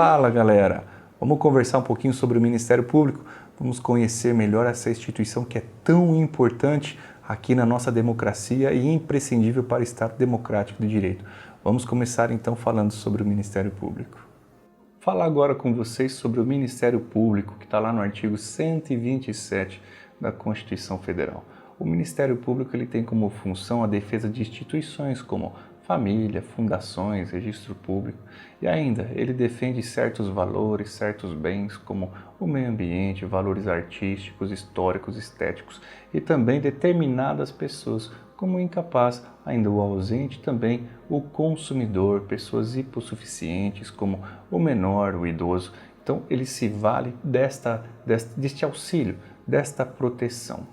Fala galera, vamos conversar um pouquinho sobre o Ministério Público, vamos conhecer melhor essa instituição que é tão importante aqui na nossa democracia e imprescindível para o Estado democrático de direito. Vamos começar então falando sobre o Ministério Público. Falar agora com vocês sobre o Ministério Público, que está lá no artigo 127 da Constituição Federal. O Ministério Público ele tem como função a defesa de instituições como família, fundações, registro público e ainda ele defende certos valores, certos bens como o meio ambiente, valores artísticos, históricos, estéticos e também determinadas pessoas como o incapaz, ainda o ausente, também o consumidor, pessoas hipossuficientes como o menor, o idoso. Então ele se vale deste auxílio, desta proteção.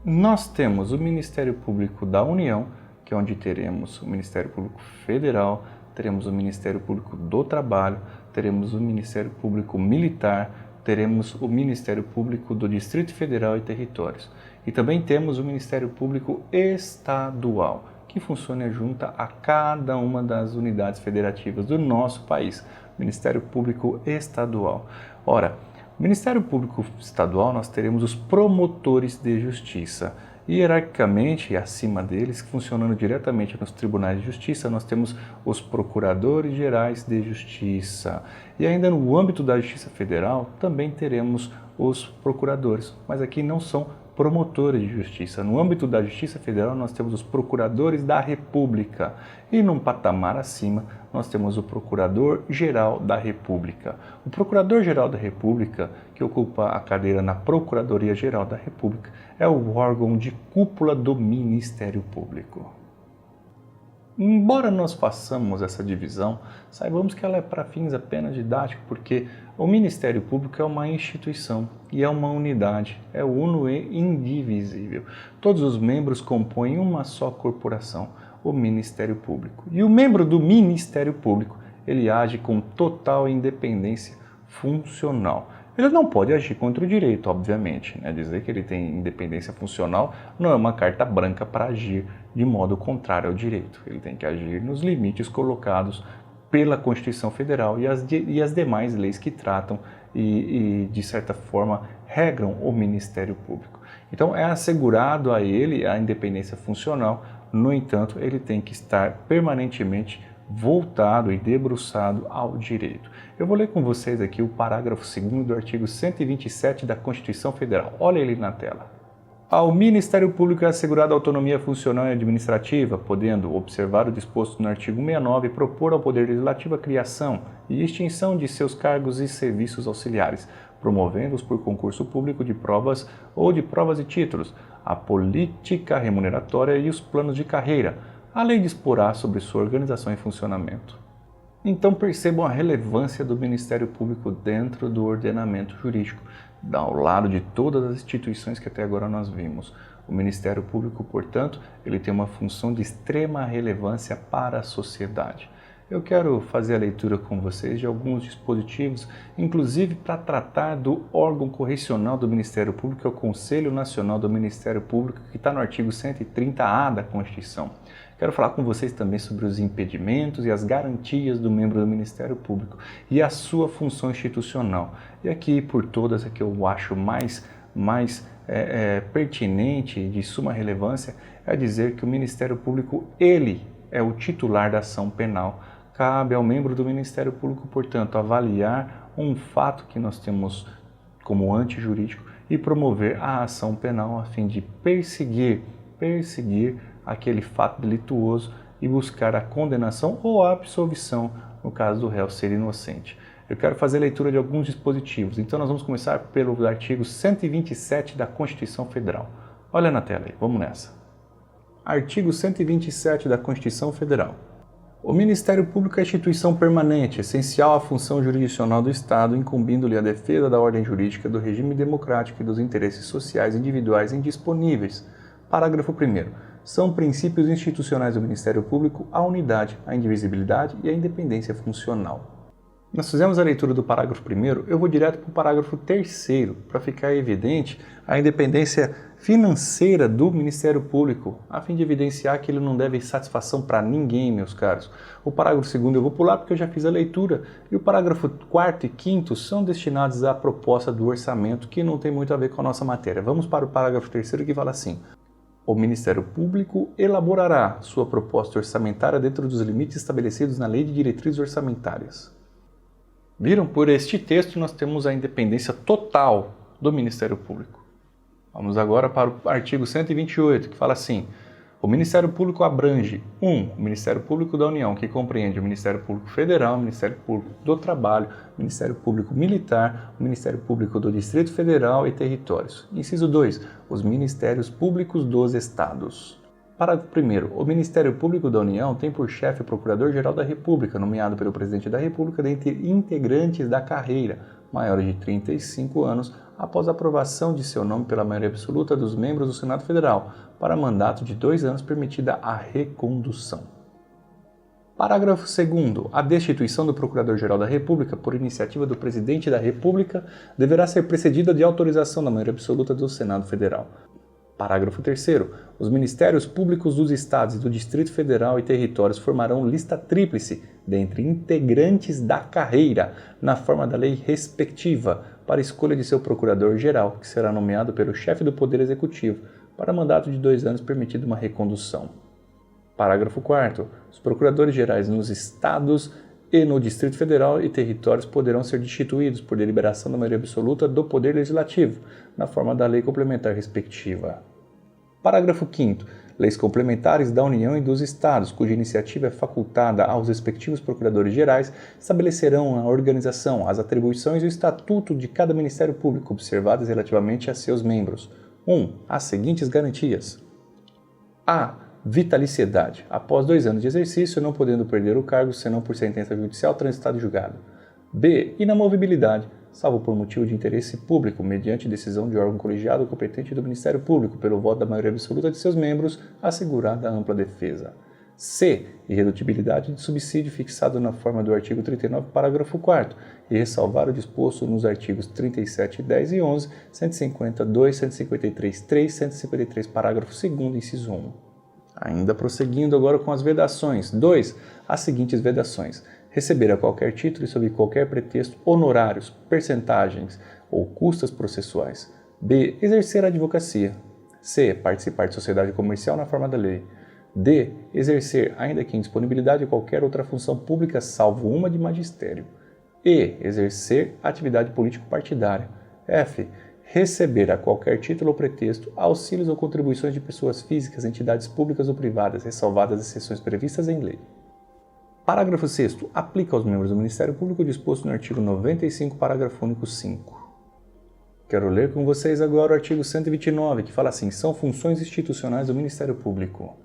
Nós temos o Ministério Público da União, que é onde teremos o Ministério Público Federal, teremos o Ministério Público do Trabalho, teremos o Ministério Público Militar, teremos o Ministério Público do Distrito Federal e Territórios. E também temos o Ministério Público Estadual, que funciona junto a cada uma das unidades federativas do nosso país. Ministério Público Estadual. Ora, no Ministério Público Estadual nós teremos os promotores de justiça. Hierarquicamente, acima deles, funcionando diretamente nos tribunais de justiça, nós temos os procuradores gerais de justiça. E ainda no âmbito da Justiça Federal, também teremos os procuradores, mas aqui não são promotores de justiça. No âmbito da Justiça Federal, nós temos os procuradores da República. E num patamar acima, nós temos o Procurador-Geral da República. O Procurador-Geral da República, que ocupa a cadeira na Procuradoria-Geral da República, é o órgão de cúpula do Ministério Público. Embora nós façamos essa divisão, saibamos que ela é para fins apenas didáticos, porque o Ministério Público é uma instituição e é uma unidade, é uno e indivisível. Todos os membros compõem uma só corporação, o Ministério Público. E o membro do Ministério Público, ele age com total independência funcional. Ele não pode agir contra o direito, obviamente. Dizer que ele tem independência funcional não é uma carta branca para agir de modo contrário ao direito. Ele tem que agir nos limites colocados pela Constituição Federal e as demais leis que tratam e, de certa forma, regram o Ministério Público. Então, é assegurado a ele a independência funcional, no entanto, ele tem que estar permanentemente voltado e debruçado ao direito. Eu vou ler com vocês aqui o parágrafo 2º do artigo 127 da Constituição Federal. Olha ele na tela. Ao Ministério Público é assegurada autonomia funcional e administrativa, podendo observar o disposto no artigo 69 e propor ao Poder Legislativo a criação e extinção de seus cargos e serviços auxiliares, promovendo-os por concurso público de provas ou de provas e títulos, a política remuneratória e os planos de carreira. A lei disporá sobre sua organização e funcionamento. Então percebam a relevância do Ministério Público dentro do ordenamento jurídico, ao lado de todas as instituições que até agora nós vimos. O Ministério Público, portanto, ele tem uma função de extrema relevância para a sociedade. Eu quero fazer a leitura com vocês de alguns dispositivos, inclusive para tratar do órgão correcional do Ministério Público, que é o Conselho Nacional do Ministério Público, que está no artigo 130-A da Constituição. Quero falar com vocês também sobre os impedimentos e as garantias do membro do Ministério Público e a sua função institucional. E aqui, por todas, a que eu acho mais pertinente e de suma relevância, é dizer que o Ministério Público, ele é o titular da ação penal. Cabe ao membro do Ministério Público, portanto, avaliar um fato que nós temos como antijurídico e promover a ação penal a fim de perseguir aquele fato delituoso e buscar a condenação ou a absolvição no caso do réu ser inocente. Eu quero fazer a leitura de alguns dispositivos, então nós vamos começar pelo artigo 127 da Constituição Federal. Olha na tela aí, vamos nessa. Artigo 127 da Constituição Federal. O Ministério Público é instituição permanente, essencial à função jurisdicional do Estado, incumbindo-lhe a defesa da ordem jurídica, do regime democrático e dos interesses sociais individuais indisponíveis. Parágrafo 1º. São princípios institucionais do Ministério Público a unidade, a indivisibilidade e a independência funcional. Nós fizemos a leitura do parágrafo 1º, eu vou direto para o parágrafo 3º, para ficar evidente a independência financeira do Ministério Público, a fim de evidenciar que ele não deve satisfação para ninguém, meus caros. O parágrafo 2º eu vou pular porque eu já fiz a leitura, e o parágrafo 4º e 5º são destinados à proposta do orçamento, que não tem muito a ver com a nossa matéria. Vamos para o parágrafo 3º que fala assim: o Ministério Público elaborará sua proposta orçamentária dentro dos limites estabelecidos na Lei de Diretrizes Orçamentárias. Viram? Por este texto nós temos a independência total do Ministério Público. Vamos agora para o artigo 128, que fala assim: o Ministério Público abrange 1. O Ministério Público da União, que compreende o Ministério Público Federal, o Ministério Público do Trabalho, o Ministério Público Militar, o Ministério Público do Distrito Federal e Territórios. Inciso 2. Os Ministérios Públicos dos Estados. Parágrafo 1º. O Ministério Público da União tem por chefe o Procurador-Geral da República, nomeado pelo Presidente da República dentre integrantes da carreira, maiores de 35 anos, após a aprovação de seu nome pela maioria absoluta dos membros do Senado Federal, para mandato de 2 anos permitida a recondução. Parágrafo 2º. A destituição do Procurador-Geral da República, por iniciativa do Presidente da República, deverá ser precedida de autorização da maioria absoluta do Senado Federal. Parágrafo 3º. Os Ministérios Públicos dos Estados e do Distrito Federal e Territórios formarão lista tríplice dentre integrantes da carreira, na forma da lei respectiva, para escolha de seu Procurador-Geral, que será nomeado pelo chefe do Poder Executivo, para mandato de 2 anos permitida uma recondução. Parágrafo 4º. Os Procuradores-Gerais nos Estados e no Distrito Federal e Territórios poderão ser destituídos por deliberação da maioria absoluta do Poder Legislativo, na forma da lei complementar respectiva. Parágrafo 5º. Leis complementares da União e dos Estados, cuja iniciativa é facultada aos respectivos Procuradores-Gerais, estabelecerão a organização, as atribuições e o estatuto de cada Ministério Público, observadas relativamente a seus membros. 1. As seguintes garantias: a. Vitaliciedade. Após 2 anos de exercício, não podendo perder o cargo, senão por sentença judicial transitada e julgada. B. Inamovibilidade, salvo por motivo de interesse público, mediante decisão de órgão colegiado competente do Ministério Público, pelo voto da maioria absoluta de seus membros, assegurada a ampla defesa. C. Irredutibilidade de subsídio fixado na forma do artigo 39, parágrafo 4º, e ressalvar o disposto nos artigos 37, 10 e 11, 152, 153, 3, 153, parágrafo 2º, inciso 1. Ainda prosseguindo agora com as vedações. 2. As seguintes vedações: receber a qualquer título e sob qualquer pretexto honorários, percentagens ou custas processuais. B. Exercer a advocacia. C. Participar de sociedade comercial na forma da lei. D. Exercer, ainda que em disponibilidade, qualquer outra função pública, salvo uma de magistério. E. Exercer atividade político-partidária. F. Receber a qualquer título ou pretexto auxílios ou contribuições de pessoas físicas, entidades públicas ou privadas, ressalvadas as exceções previstas em lei. Parágrafo 6º. Aplica aos membros do Ministério Público o disposto no artigo 95, parágrafo único 5. Quero ler com vocês agora o artigo 129, que fala assim: são funções institucionais do Ministério Público.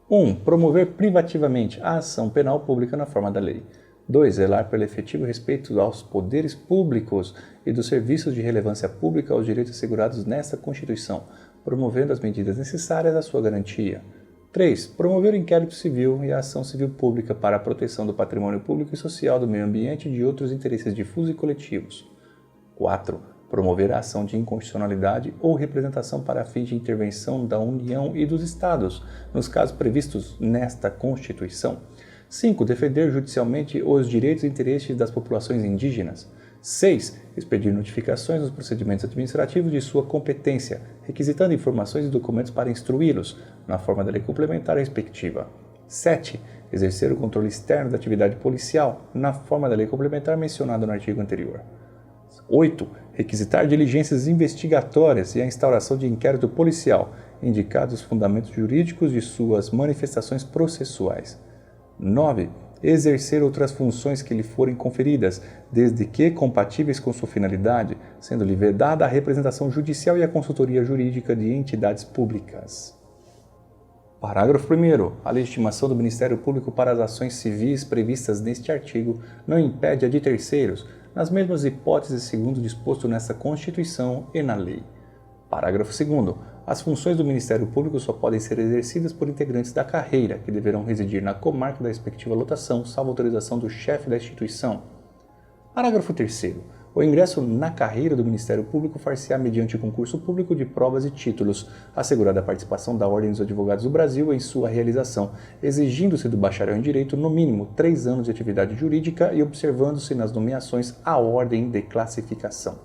1. Promover privativamente a ação penal pública na forma da lei. 2. Zelar pelo efetivo respeito aos poderes públicos e dos serviços de relevância pública aos direitos assegurados nesta Constituição, promovendo as medidas necessárias à sua garantia. 3. Promover o inquérito civil e a ação civil pública para a proteção do patrimônio público e social, do meio ambiente e de outros interesses difusos e coletivos. 4. Promover a ação de inconstitucionalidade ou representação para fins de intervenção da União e dos Estados, nos casos previstos nesta Constituição. 5. Defender judicialmente os direitos e interesses das populações indígenas. 6. Expedir notificações nos procedimentos administrativos de sua competência, requisitando informações e documentos para instruí-los, na forma da lei complementar respectiva. 7. Exercer o controle externo da atividade policial, na forma da lei complementar mencionada no artigo anterior. 8. Requisitar diligências investigatórias e a instauração de inquérito policial, indicados os fundamentos jurídicos de suas manifestações processuais. 9. Exercer outras funções que lhe forem conferidas, desde que compatíveis com sua finalidade, sendo-lhe vedada a representação judicial e a consultoria jurídica de entidades públicas. Parágrafo 1º. A legitimação do Ministério Público para as ações civis previstas neste artigo não impede a de terceiros, nas mesmas hipóteses segundo disposto nesta Constituição e na lei. Parágrafo 2º. As funções do Ministério Público só podem ser exercidas por integrantes da carreira, que deverão residir na comarca da respectiva lotação, salvo autorização do chefe da instituição. Parágrafo 3º. O ingresso na carreira do Ministério Público far-se-á mediante concurso público de provas e títulos, assegurada a participação da Ordem dos Advogados do Brasil em sua realização, exigindo-se do bacharel em Direito, no mínimo, 3 anos de atividade jurídica e observando-se nas nomeações a ordem de classificação.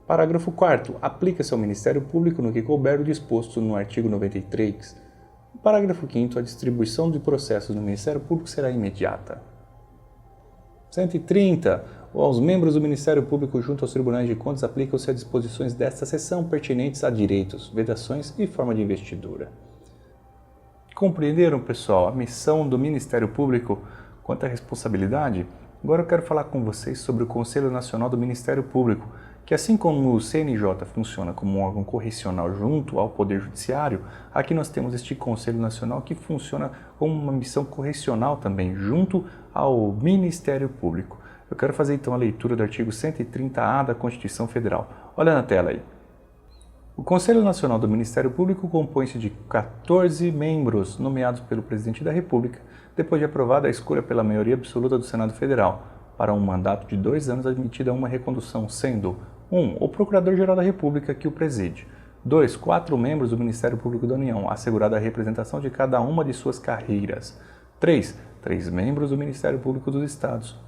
Parágrafo 4º. Aplica-se ao Ministério Público no que couber o disposto no artigo 93. Parágrafo 5º. A distribuição de processos no Ministério Público será imediata. 130. Aos membros do Ministério Público junto aos Tribunais de Contas aplicam-se as disposições desta seção pertinentes a direitos, vedações e forma de investidura. Compreenderam, pessoal, a missão do Ministério Público quanto à responsabilidade? Agora eu quero falar com vocês sobre o Conselho Nacional do Ministério Público, que assim como o CNJ funciona como um órgão correcional junto ao Poder Judiciário, aqui nós temos este Conselho Nacional que funciona como uma missão correcional também, junto ao Ministério Público. Eu quero fazer então a leitura do artigo 130-A da Constituição Federal. Olha na tela aí. O Conselho Nacional do Ministério Público compõe-se de 14 membros nomeados pelo Presidente da República, depois de aprovada a escolha pela maioria absoluta do Senado Federal, para um mandato de 2 anos admitida uma recondução, sendo 1. O Procurador-Geral da República que o preside. 2. 4 membros do Ministério Público da União, assegurada a representação de cada uma de suas carreiras. 3. 3 membros do Ministério Público dos Estados.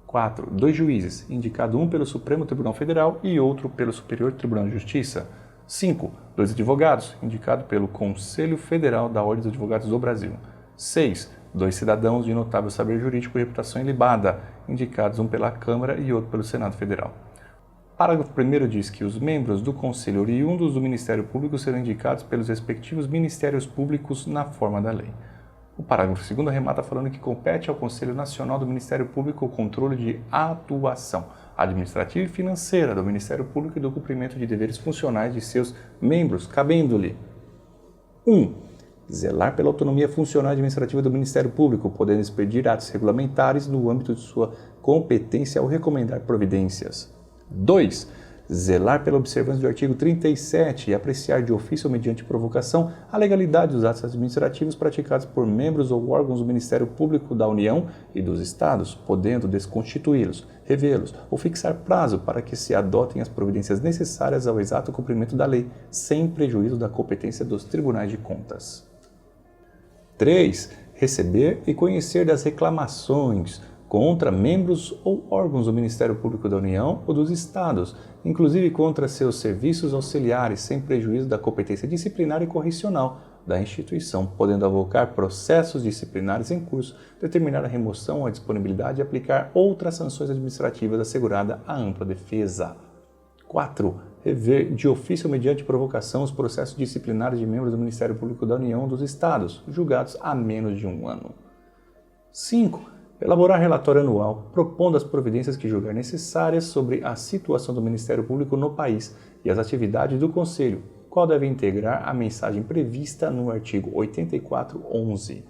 4. 2 juízes, indicado um pelo Supremo Tribunal Federal e outro pelo Superior Tribunal de Justiça. 5. 2 advogados, indicado pelo Conselho Federal da Ordem dos Advogados do Brasil. 6. 2 cidadãos de notável saber jurídico e reputação ilibada, indicados um pela Câmara e outro pelo Senado Federal. Parágrafo 1º diz que os membros do Conselho oriundos do Ministério Público serão indicados pelos respectivos Ministérios Públicos na forma da lei. O parágrafo 2º arremata falando que compete ao Conselho Nacional do Ministério Público o controle de atuação administrativa e financeira do Ministério Público e do cumprimento de deveres funcionais de seus membros, cabendo-lhe 1. Zelar pela autonomia funcional e administrativa do Ministério Público, podendo expedir atos regulamentares no âmbito de sua competência ou recomendar providências. 2. Zelar pela observância do artigo 37 e apreciar de ofício ou mediante provocação a legalidade dos atos administrativos praticados por membros ou órgãos do Ministério Público da União e dos Estados, podendo desconstituí-los, revê-los ou fixar prazo para que se adotem as providências necessárias ao exato cumprimento da lei, sem prejuízo da competência dos Tribunais de Contas. 3. Receber e conhecer das reclamações contra membros ou órgãos do Ministério Público da União ou dos Estados, inclusive contra seus serviços auxiliares, sem prejuízo da competência disciplinar e correcional da instituição, podendo avocar processos disciplinares em curso, determinar a remoção ou a disponibilidade e aplicar outras sanções administrativas assegurada a ampla defesa. 4. Rever de ofício ou mediante provocação os processos disciplinares de membros do Ministério Público da União ou dos Estados, julgados há menos de 1 ano. 5. Elaborar relatório anual, propondo as providências que julgar necessárias sobre a situação do Ministério Público no país e as atividades do Conselho, qual deve integrar a mensagem prevista no artigo 84.11.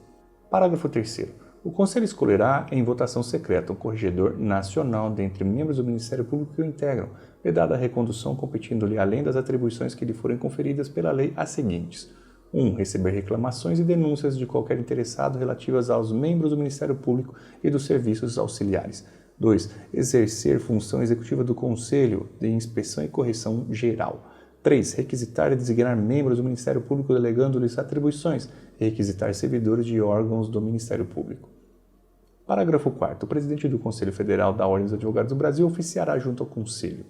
Parágrafo 3º. O Conselho escolherá em votação secreta um corregedor nacional dentre membros do Ministério Público que o integram, vedada a recondução competindo-lhe além das atribuições que lhe forem conferidas pela lei as seguintes: 1. Receber reclamações e denúncias de qualquer interessado relativas aos membros do Ministério Público e dos serviços auxiliares. 2. Exercer função executiva do Conselho de inspeção e correção geral. 3. Requisitar e designar membros do Ministério Público delegando-lhes atribuições e requisitar servidores de órgãos do Ministério Público. Parágrafo 4º. O presidente do Conselho Federal da Ordem dos Advogados do Brasil oficiará junto ao Conselho.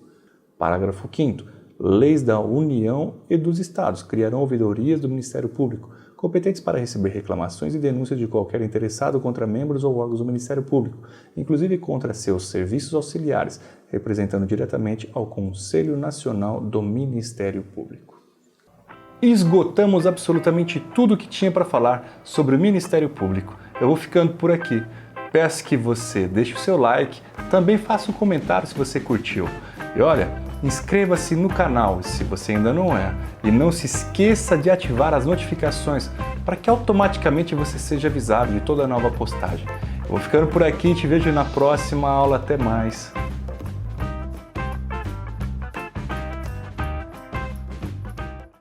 Parágrafo 5º. Leis da União e dos Estados criarão ouvidorias do Ministério Público, competentes para receber reclamações e denúncias de qualquer interessado contra membros ou órgãos do Ministério Público, inclusive contra seus serviços auxiliares, representando diretamente ao Conselho Nacional do Ministério Público. Esgotamos absolutamente tudo o que tinha para falar sobre o Ministério Público. Eu vou ficando por aqui. Peço que você deixe o seu like, também faça um comentário se você curtiu. E olha, inscreva-se no canal se você ainda não é e não se esqueça de ativar as notificações para que automaticamente você seja avisado de toda nova postagem. Eu vou ficando por aqui e te vejo na próxima aula. Até mais!